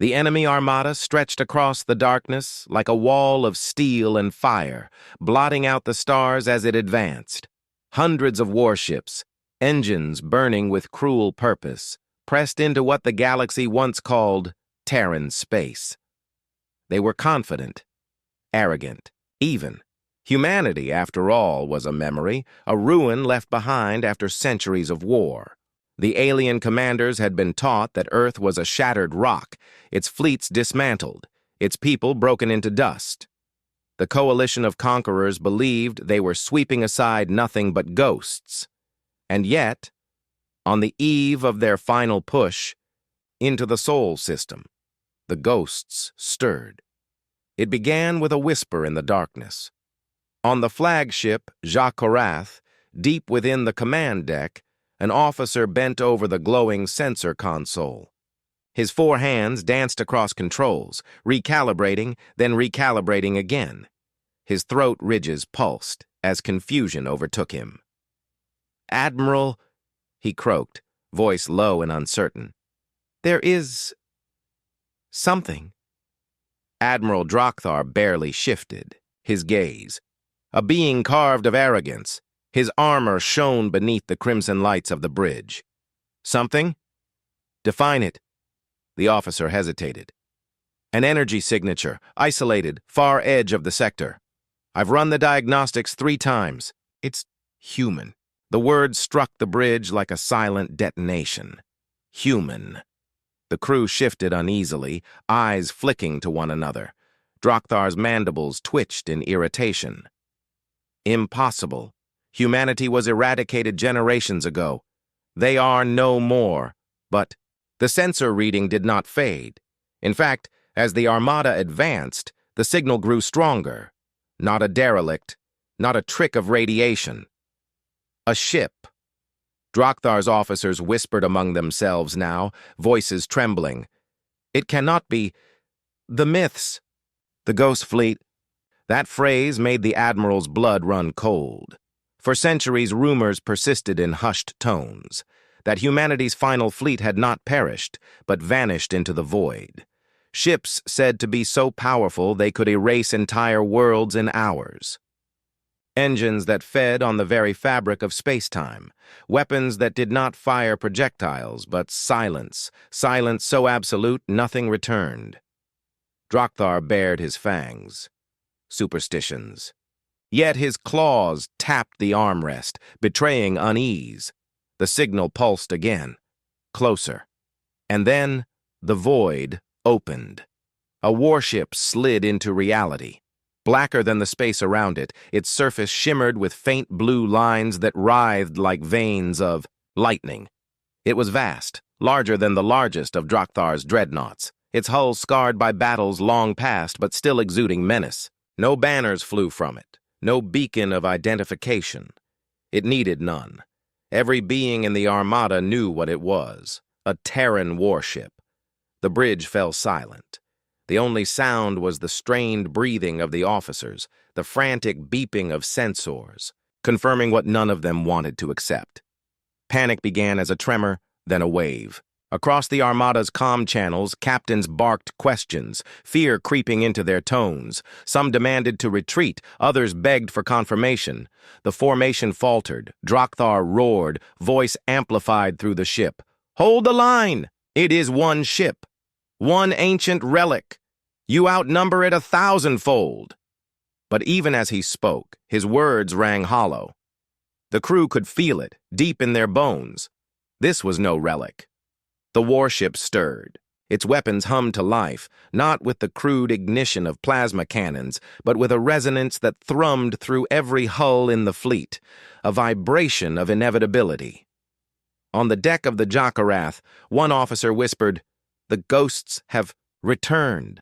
The enemy armada stretched across the darkness like a wall of steel and fire, blotting out the stars as it advanced. Hundreds of warships, engines burning with cruel purpose, pressed into what the galaxy once called Terran space. They were confident, arrogant, even. Humanity, after all, was a memory, a ruin left behind after centuries of war. The alien commanders had been taught that Earth was a shattered rock, its fleets dismantled, its people broken into dust. The coalition of conquerors believed they were sweeping aside nothing but ghosts. And yet, on the eve of their final push into the Sol system, the ghosts stirred. It began with a whisper in the darkness. On the flagship, Jacques Corath, deep within the command deck, an officer bent over the glowing sensor console. His four hands danced across controls, recalibrating, then recalibrating again. His throat ridges pulsed as confusion overtook him. "Admiral," he croaked, voice low and uncertain. "There is something." Admiral Drakthar barely shifted, his gaze. A being carved of arrogance, his armor shone beneath the crimson lights of the bridge. "Something? Define it." The officer hesitated. "An energy signature, isolated, far edge of the sector. I've run the diagnostics 3 times. It's human." The word struck the bridge like a silent detonation. Human. The crew shifted uneasily, eyes flicking to one another. Drakthar's mandibles twitched in irritation. Impossible. Humanity was eradicated generations ago. They are no more. But the sensor reading did not fade. In fact, as the Armada advanced, the signal grew stronger. Not a derelict, not a trick of radiation. A ship. Drakthar's officers whispered among themselves now, voices trembling. "It cannot be. The myths. The Ghost Fleet." That phrase made the Admiral's blood run cold. For centuries, rumors persisted in hushed tones, that humanity's final fleet had not perished, but vanished into the void. Ships said to be so powerful they could erase entire worlds in hours. Engines that fed on the very fabric of space-time. Weapons that did not fire projectiles, but silence. Silence so absolute nothing returned. Drakthar bared his fangs. Superstitions. Yet his claws tapped the armrest, betraying unease. The signal pulsed again. Closer. And then the void opened. A warship slid into reality. Blacker than the space around it, its surface shimmered with faint blue lines that writhed like veins of lightning. It was vast, larger than the largest of Drakthar's dreadnoughts, its hull scarred by battles long past but still exuding menace. No banners flew from it, no beacon of identification. It needed none. Every being in the Armada knew what it was, a Terran warship. The bridge fell silent. The only sound was the strained breathing of the officers, the frantic beeping of sensors, confirming what none of them wanted to accept. Panic began as a tremor, then a wave. Across the Armada's comm channels, captains barked questions, fear creeping into their tones. Some demanded to retreat, others begged for confirmation. The formation faltered. Drakthar roared, voice amplified through the ship. "Hold the line! It is one ship. One ancient relic. You outnumber it 1,000-fold. But even as he spoke, his words rang hollow. The crew could feel it, deep in their bones. This was no relic. The warship stirred. Its weapons hummed to life, not with the crude ignition of plasma cannons, but with a resonance that thrummed through every hull in the fleet, a vibration of inevitability. On the deck of the Jacarath, one officer whispered, "The ghosts have returned."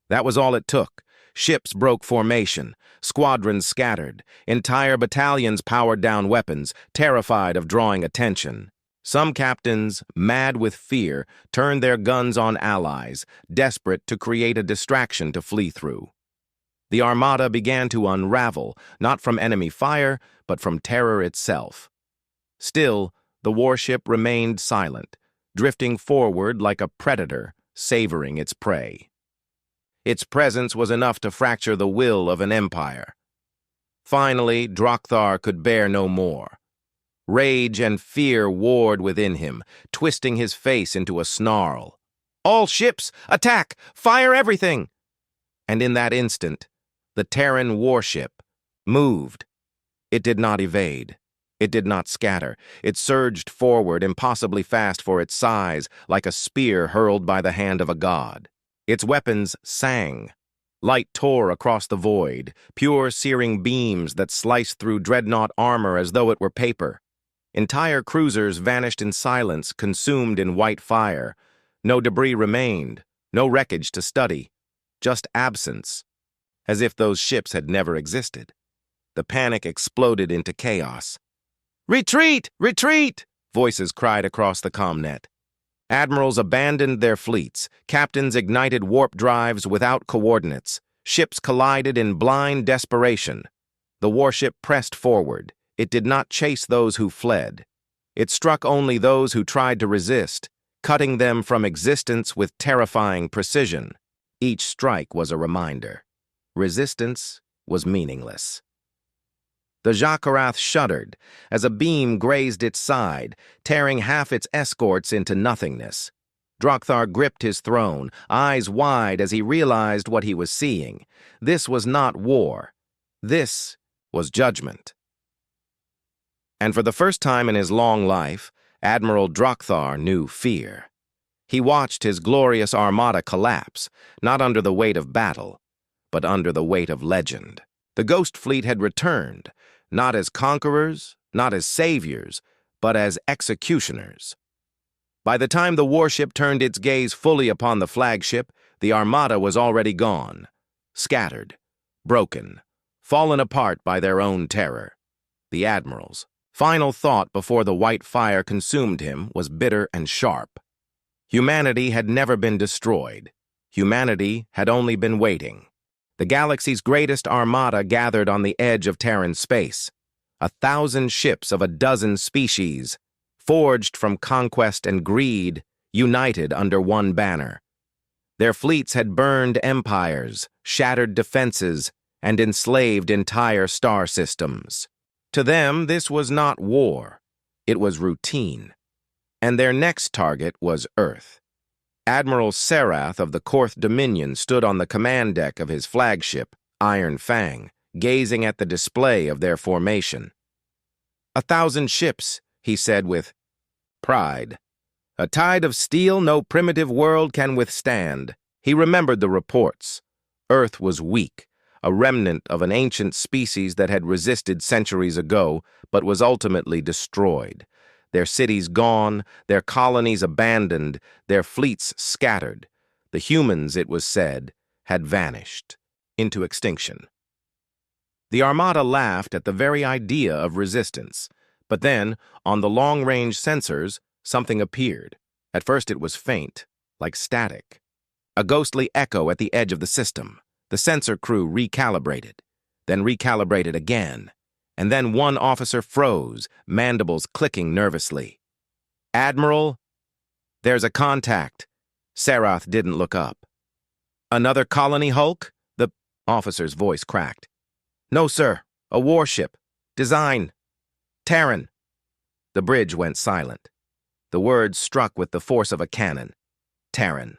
That was all it took. Ships broke formation, squadrons scattered, entire battalions powered down weapons, terrified of drawing attention. Some captains, mad with fear, turned their guns on allies, desperate to create a distraction to flee through. The Armada began to unravel, not from enemy fire, but from terror itself. Still, the warship remained silent, drifting forward like a predator, savoring its prey. Its presence was enough to fracture the will of an empire. Finally, Drakthar could bear no more. Rage and fear warred within him, twisting his face into a snarl. "All ships, attack! Fire everything!" And in that instant, the Terran warship moved. It did not evade. It did not scatter. It surged forward, impossibly fast for its size, like a spear hurled by the hand of a god. Its weapons sang. Light tore across the void, pure searing beams that sliced through dreadnought armor as though it were paper. Entire cruisers vanished in silence, consumed in white fire. No debris remained, no wreckage to study, just absence, as if those ships had never existed. The panic exploded into chaos. "Retreat! Retreat!" voices cried across the commnet. Admirals abandoned their fleets. Captains ignited warp drives without coordinates. Ships collided in blind desperation. The warship pressed forward. It did not chase those who fled. It struck only those who tried to resist, cutting them from existence with terrifying precision. Each strike was a reminder. Resistance was meaningless. The Jaquarath shuddered as a beam grazed its side, tearing half its escorts into nothingness. Drakthar gripped his throne, eyes wide as he realized what he was seeing. This was not war. This was judgment. And for the first time in his long life, Admiral Drakthar knew fear. He watched his glorious armada collapse, not under the weight of battle, but under the weight of legend. The Ghost Fleet had returned, not as conquerors, not as saviors, but as executioners. By the time the warship turned its gaze fully upon the flagship, the Armada was already gone, scattered, broken, fallen apart by their own terror. The Admiral's final thought before the white fire consumed him was bitter and sharp. Humanity had never been destroyed. Humanity had only been waiting. The galaxy's greatest armada gathered on the edge of Terran space. 1,000 ships of a dozen species, forged from conquest and greed, united under one banner. Their fleets had burned empires, shattered defenses, and enslaved entire star systems. To them, this was not war. It was routine. And their next target was Earth. Admiral Sarath of the Korth Dominion stood on the command deck of his flagship, Iron Fang, gazing at the display of their formation. 1,000 ships, he said with pride. A tide of steel no primitive world can withstand. He remembered the reports. Earth was weak, a remnant of an ancient species that had resisted centuries ago, but was ultimately destroyed. Their cities gone, their colonies abandoned, their fleets scattered. The humans, it was said, had vanished into extinction. The Armada laughed at the very idea of resistance. But then, on the long-range sensors, something appeared. At first it was faint, like static. A ghostly echo at the edge of the system. The sensor crew recalibrated, then recalibrated again. And then one officer froze, mandibles clicking nervously. "Admiral, there's a contact." Sarath didn't look up. "Another colony hulk?" The officer's voice cracked. "No, sir. A warship. Design. Terran." The bridge went silent. The words struck with the force of a cannon. Terran.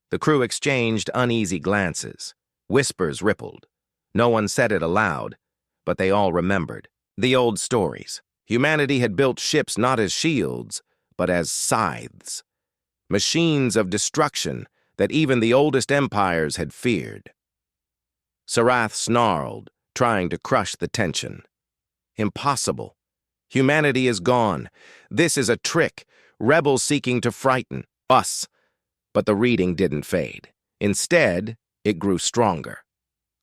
The crew exchanged uneasy glances. Whispers rippled. No one said it aloud, but they all remembered. The old stories. Humanity had built ships not as shields, but as scythes. Machines of destruction that even the oldest empires had feared. Sarath snarled, trying to crush the tension. Impossible. Humanity is gone. This is a trick, rebels seeking to frighten us. But the reading didn't fade. Instead, it grew stronger,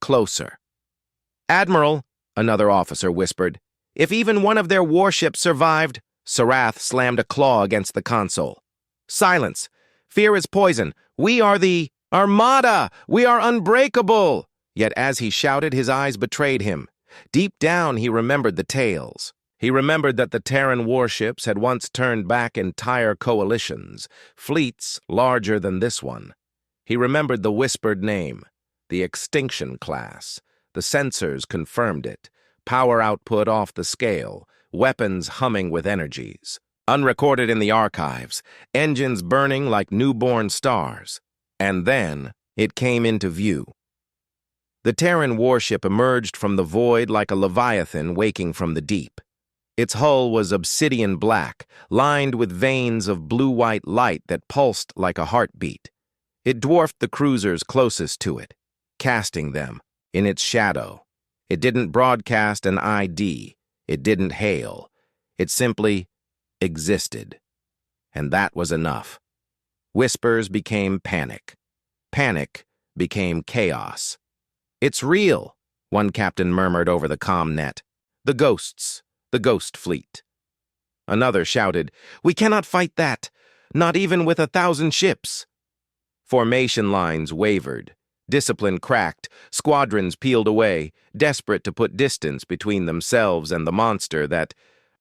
closer. "Admiral," another officer whispered, "if even one of their warships survived..." Sarath slammed a claw against the console. "Silence! Fear is poison. We are the Armada! We are unbreakable!" Yet as he shouted, his eyes betrayed him. Deep down, he remembered the tales. He remembered that the Terran warships had once turned back entire coalitions, fleets larger than this one. He remembered the whispered name, the Extinction Class. The sensors confirmed it, power output off the scale, weapons humming with energies. Unrecorded in the archives, engines burning like newborn stars. And then it came into view. The Terran warship emerged from the void like a leviathan waking from the deep. Its hull was obsidian black, lined with veins of blue-white light that pulsed like a heartbeat. It dwarfed the cruisers closest to it, casting them in its shadow. It didn't broadcast an ID. It didn't hail. It simply existed. And that was enough. Whispers became panic. Panic became chaos. "It's real," one captain murmured over the comm net. "The ghosts, the ghost fleet." Another shouted, "We cannot fight that, not even with 1,000 ships." Formation lines wavered. Discipline cracked. Squadrons peeled away, desperate to put distance between themselves and the monster that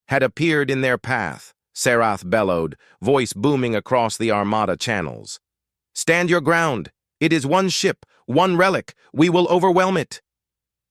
had appeared in their path. Sarath bellowed, voice booming across the Armada channels. "Stand your ground. It is one ship, one relic. We will overwhelm it."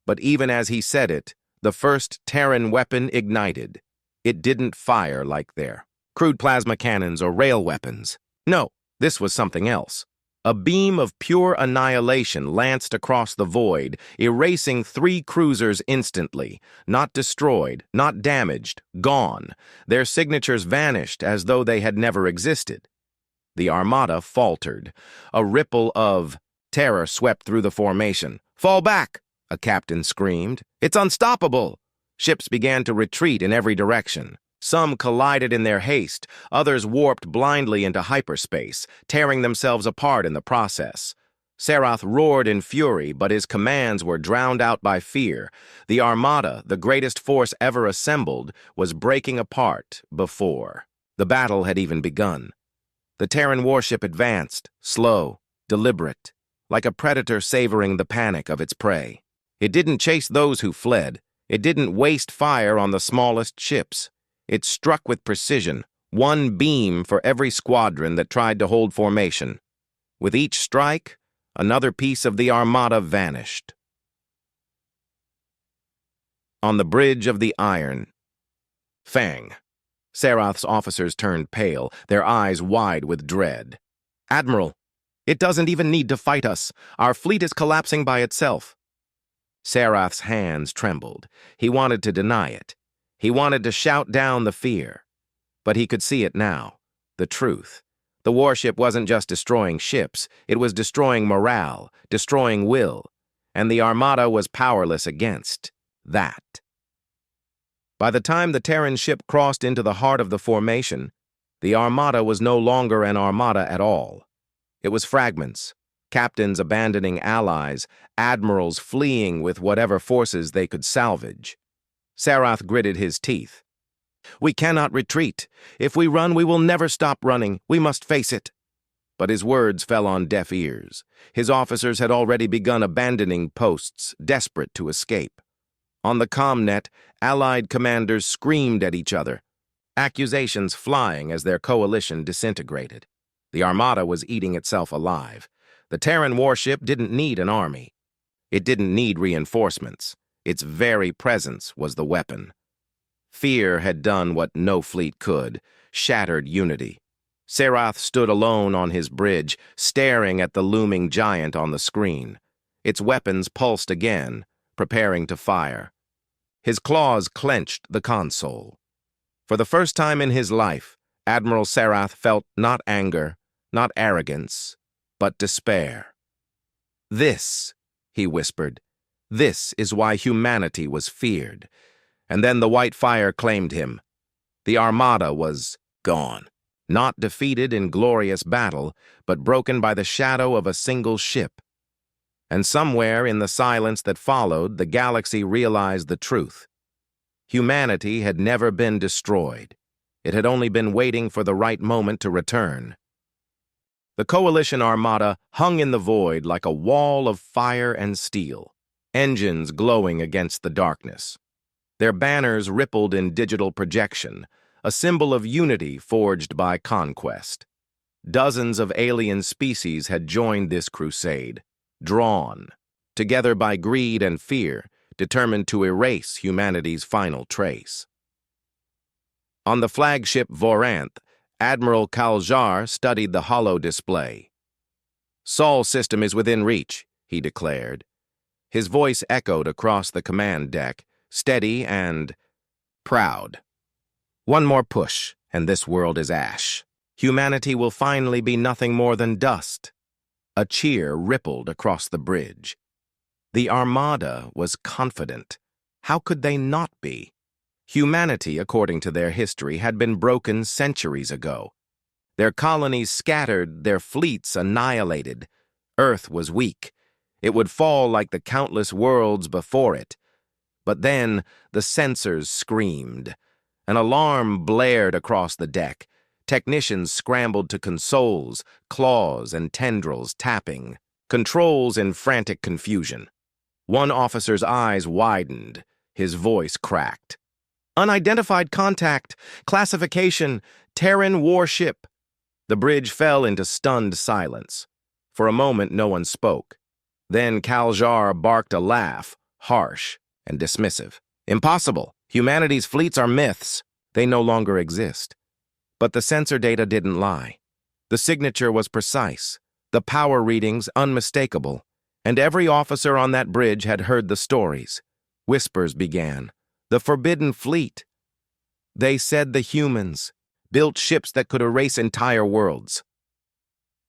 But even as he said it, the first Terran weapon ignited. It didn't fire like their crude plasma cannons or rail weapons. No, this was something else. A beam of pure annihilation lanced across the void, erasing 3 cruisers instantly. Not destroyed, not damaged, gone. Their signatures vanished as though they had never existed. The Armada faltered. A ripple of terror swept through the formation. "Fall back!" a captain screamed. "It's unstoppable!" Ships began to retreat in every direction. Some collided in their haste, others warped blindly into hyperspace, tearing themselves apart in the process. Sarath roared in fury, but his commands were drowned out by fear. The Armada, the greatest force ever assembled, was breaking apart before the battle had even begun. The Terran warship advanced, slow, deliberate, like a predator savoring the panic of its prey. It didn't chase those who fled. It didn't waste fire on the smallest ships. It struck with precision, one beam for every squadron that tried to hold formation. With each strike, another piece of the Armada vanished. On the bridge of the Iron. Fang. Sarath's officers turned pale, their eyes wide with dread. "Admiral, it doesn't even need to fight us. Our fleet is collapsing by itself." Sarath's hands trembled. He wanted to deny it. He wanted to shout down the fear. But he could see it now, the truth. The warship wasn't just destroying ships, it was destroying morale, destroying will, and the Armada was powerless against that. By the time the Terran ship crossed into the heart of the formation, the Armada was no longer an Armada at all. It was fragments, captains abandoning allies, admirals fleeing with whatever forces they could salvage. Sarath gritted his teeth. "We cannot retreat. If we run, we will never stop running. We must face it." But his words fell on deaf ears. His officers had already begun abandoning posts, desperate to escape. On the commnet, Allied commanders screamed at each other, accusations flying as their coalition disintegrated. The Armada was eating itself alive. The Terran warship didn't need an army. It didn't need reinforcements. Its very presence was the weapon. Fear had done what no fleet could, shattered unity. Sarath stood alone on his bridge, staring at the looming giant on the screen. Its weapons pulsed again, preparing to fire. His claws clenched the console. For the first time in his life, Admiral Sarath felt not anger, not arrogance, but despair. "This," he whispered, "this is why humanity was feared." And then the white fire claimed him. The Armada was gone, not defeated in glorious battle, but broken by the shadow of a single ship. And somewhere in the silence that followed, the galaxy realized the truth. Humanity had never been destroyed. It had only been waiting for the right moment to return. The Coalition Armada hung in the void like a wall of fire and steel, engines glowing against the darkness. Their banners rippled in digital projection, a symbol of unity forged by conquest. Dozens of alien species had joined this crusade, drawn, together by greed and fear, determined to erase humanity's final trace. On the flagship Voranth, Admiral Kaljar studied the holo display. "Sol system is within reach," he declared. His voice echoed across the command deck, steady and proud. "One more push, and this world is ash. Humanity will finally be nothing more than dust." A cheer rippled across the bridge. The Armada was confident. How could they not be? Humanity, according to their history, had been broken centuries ago. Their colonies scattered, their fleets annihilated. Earth was weak. It would fall like the countless worlds before it. But then the sensors screamed. An alarm blared across the deck. Technicians scrambled to consoles, claws and tendrils tapping, controls in frantic confusion. One officer's eyes widened. His voice cracked. "Unidentified contact, classification, Terran warship." The bridge fell into stunned silence. For a moment, no one spoke. Then Kaljar barked a laugh, harsh and dismissive. "Impossible. Humanity's fleets are myths. They no longer exist." But the sensor data didn't lie. The signature was precise, the power readings unmistakable, and every officer on that bridge had heard the stories. Whispers began. The Forbidden Fleet. They said the humans built ships that could erase entire worlds.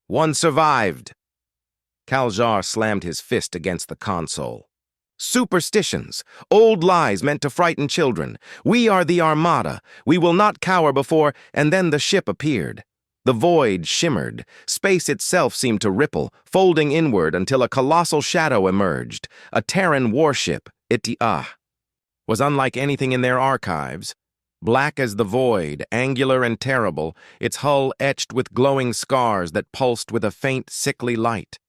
One survived. Kaljar slammed his fist against the console. "Superstitions, old lies meant to frighten children. We are the Armada. We will not cower before," and then the ship appeared. The void shimmered. Space itself seemed to ripple, folding inward until a colossal shadow emerged. A Terran warship, it was unlike anything in their archives. Black as the void, angular and terrible, its hull etched with glowing scars that pulsed with a faint, sickly light.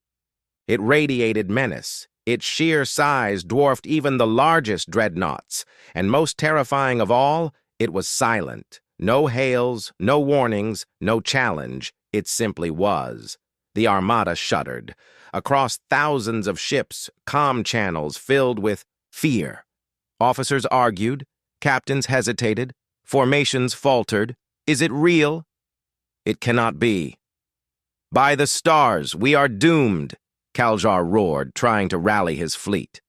It radiated menace. Its sheer size dwarfed even the largest dreadnoughts, and most terrifying of all, it was silent. No hails, no warnings, no challenge. It simply was. The Armada shuddered. Across thousands of ships, comm channels filled with fear. Officers argued, captains hesitated, formations faltered. Is it real? It cannot be. "By the stars, we are doomed," Kaljar roared, trying to rally his fleet.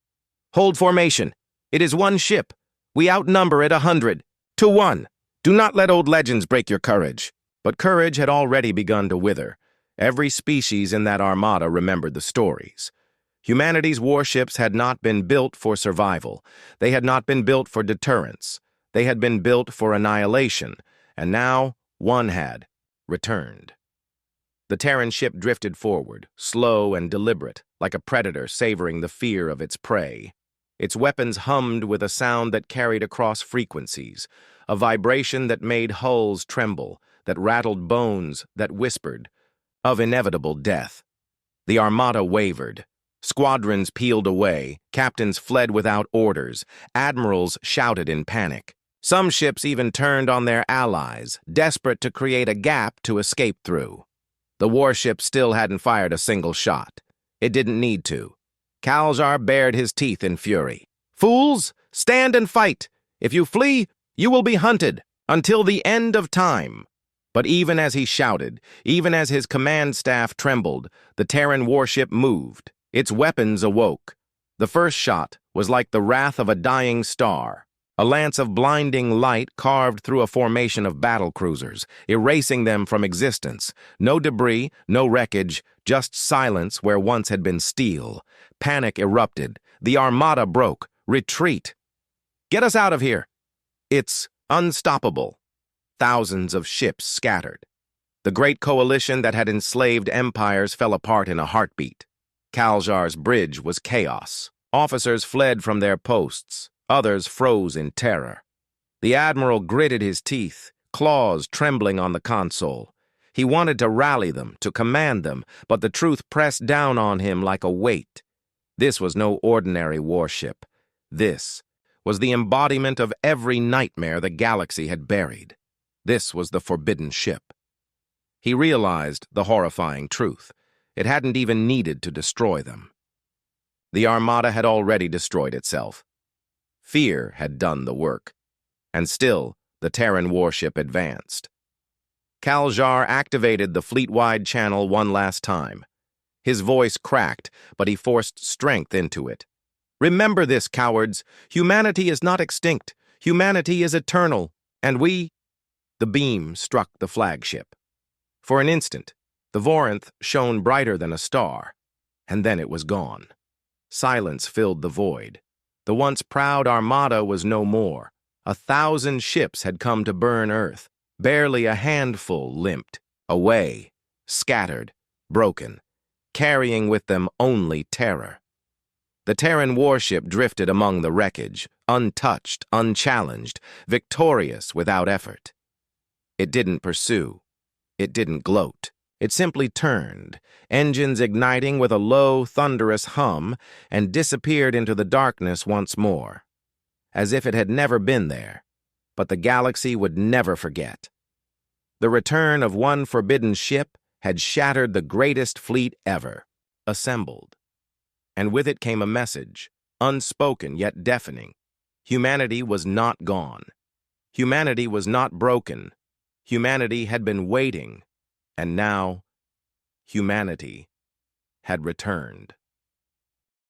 "Hold formation. It is one ship. We outnumber it 100 to 1. Do not let old legends break your courage." But courage had already begun to wither. Every species in that Armada remembered the stories. Humanity's warships had not been built for survival. They had not been built for deterrence. They had been built for annihilation, and now one had returned. The Terran ship drifted forward, slow and deliberate, like a predator savoring the fear of its prey. Its weapons hummed with a sound that carried across frequencies, a vibration that made hulls tremble, that rattled bones, that whispered of inevitable death. The Armada wavered. Squadrons peeled away, captains fled without orders, admirals shouted in panic. Some ships even turned on their allies, desperate to create a gap to escape through. The warship still hadn't fired a single shot. It didn't need to. Kaljar bared his teeth in fury. "Fools, stand and fight! If you flee, you will be hunted until the end of time." But even as he shouted, even as his command staff trembled, the Terran warship moved. Its weapons awoke. The first shot was like the wrath of a dying star. A lance of blinding light carved through a formation of battlecruisers, erasing them from existence. No debris, no wreckage, just silence where once had been steel. Panic erupted. The Armada broke. Retreat. "Get us out of here!" It's unstoppable. Thousands of ships scattered. The great coalition that had enslaved empires fell apart in a heartbeat. Kaljar's bridge was chaos. Officers fled from their posts. Others froze in terror. The admiral gritted his teeth, claws trembling on the console. He wanted to rally them, to command them, but the truth pressed down on him like a weight. This was no ordinary warship. This was the embodiment of every nightmare the galaxy had buried. This was the forbidden ship. He realized the horrifying truth. It hadn't even needed to destroy them. The Armada had already destroyed itself. Fear had done the work. And still, the Terran warship advanced. Kaljar activated the fleet-wide channel one last time. His voice cracked, but he forced strength into it. "Remember this, cowards. Humanity is not extinct. Humanity is eternal. And we—" The beam struck the flagship. For an instant, the Vorinth shone brighter than a star, and then it was gone. Silence filled the void. The once proud Armada was no more. 1,000 ships had come to burn Earth. Barely a handful limped, away, scattered, broken, carrying with them only terror. The Terran warship drifted among the wreckage, untouched, unchallenged, victorious without effort. It didn't pursue. It didn't gloat. It simply turned, engines igniting with a low, thunderous hum, and disappeared into the darkness once more, as if it had never been there. But the galaxy would never forget. The return of one forbidden ship had shattered the greatest fleet ever, assembled. And with it came a message, unspoken yet deafening. Humanity was not gone. Humanity was not broken. Humanity had been waiting, and now humanity had returned.